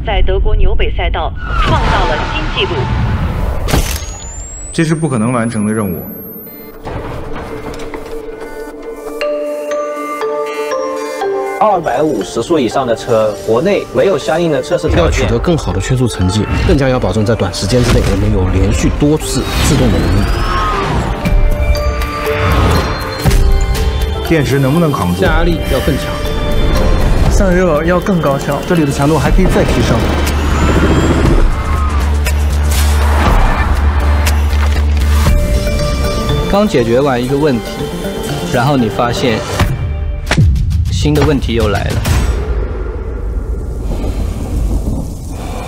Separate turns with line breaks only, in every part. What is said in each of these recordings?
在德国纽北赛道创造了新纪录。
这是不可能完成的任务。
250速以上的车，国内没有相应的测试条件。
要取得更好的圈速成绩，更加要保证在短时间之内我们有连续多次自动的能力。
电池能不能扛住？
下压力要更强，
散热要更高效。
这里的强度还可以再提升。
刚解决完一个问题，然后你发现。 新的问题又来了，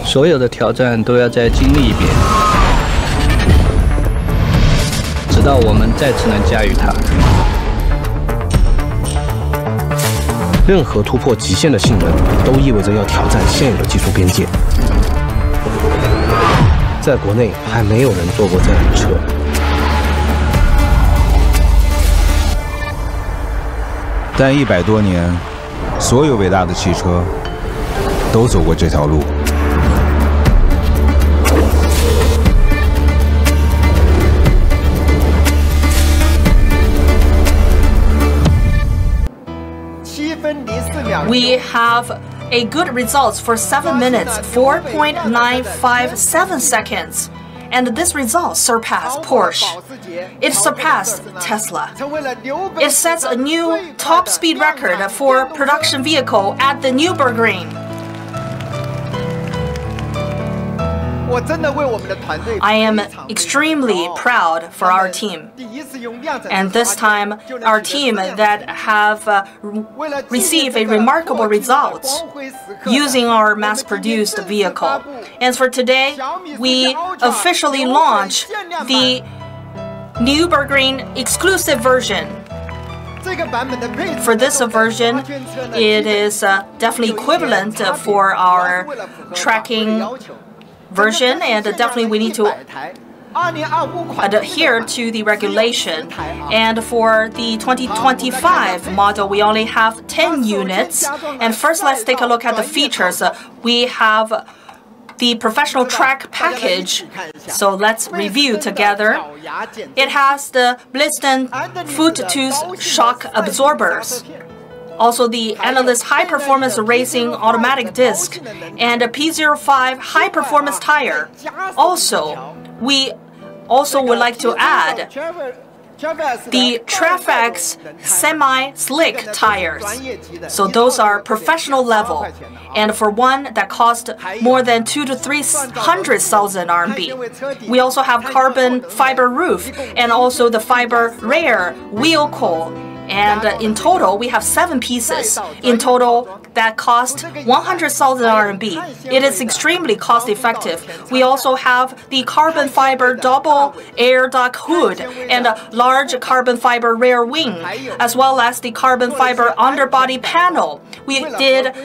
所有的挑战都要再经历一遍，直到我们再次能驾驭它。
任何突破极限的性能，都意味着要挑战现有的技术边界。在国内还没有人做过这样的车。
但100多年，所有伟大的汽车都走过这条路。
We have a good results for 7 minutes, 4.957 seconds. And this result surpassed Porsche. It surpassed Tesla. It sets a new top speed record for production vehicle at the Nürburgring. I am extremely proud for our team. And this time, our team that have received a remarkable results using our mass-produced vehicle. And for today, we officially launch the Nürburgring exclusive version. For this version, it is definitely equivalent for our tracking version, and definitely we need to adhere to the regulation. And for the 2025 model, we only have 10 units. And first, let's take a look at the features. We have the professional track package. So let's review together. It has the Bilstein foot-tooth shock absorbers. Also the Endless high-performance racing automatic disc and a P05 high-performance tire. Also, we also would like to add the Track-Varianten semi-slick tires. So those are professional level. And for one that cost more than 200,000 to 300,000 RMB. We also have carbon fiber roof and also the fiber rear wheel cowl. And in total, we have 7 pieces in total that cost 100,000 RMB. It is extremely cost-effective. We also have the carbon fiber double air duct hood and a large carbon fiber rear wing, as well as the carbon fiber underbody panel. We did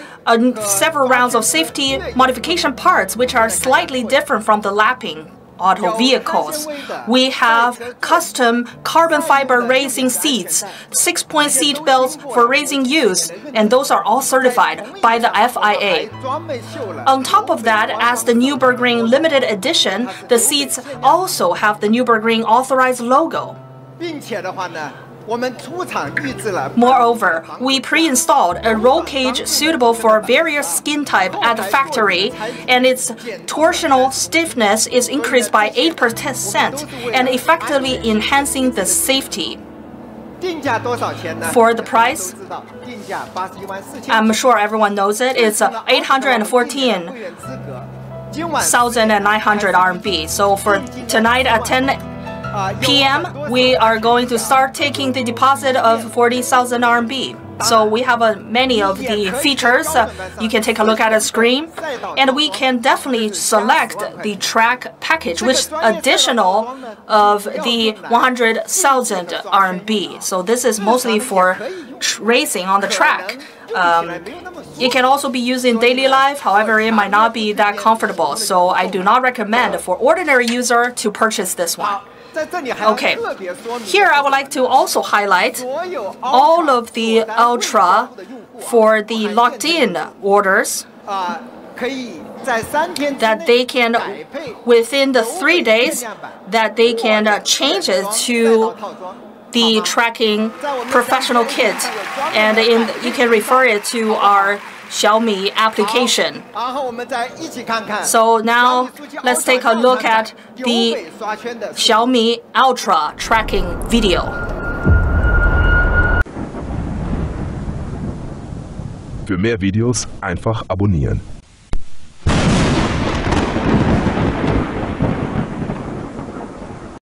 several rounds of safety modification parts, which are slightly different from the lapping auto vehicles. We have custom carbon fiber racing seats, 6-point seat belts for racing use, and those are all certified by the FIA. On top of that, as the Nürburgring limited edition, the seats also have the Nürburgring authorized logo. Moreover, we pre-installed a roll cage suitable for various skin type at the factory, and its torsional stiffness is increased by 8% and effectively enhancing the safety. For the price, I'm sure everyone knows it, it's 814,900 RMB. So for tonight at 10 p.m., we are going to start taking the deposit of 40,000 RMB. So we have many of the features. You can take a look at the screen. And we can definitely select the track package, which is additional of the 100,000 RMB. So this is mostly for racing on the track. It can also be used in daily life, however, it might not be that comfortable. So I do not recommend for ordinary user to purchase this one. Okay, here I would like to also highlight all of the Ultra for the locked-in orders. that they can, within the 3 days, that they can change it to the tracking professional kit, and you can refer it to our Xiaomi application. So now let's take a look at the Xiaomi Ultra tracking video.
Für mehr Videos einfach abonnieren.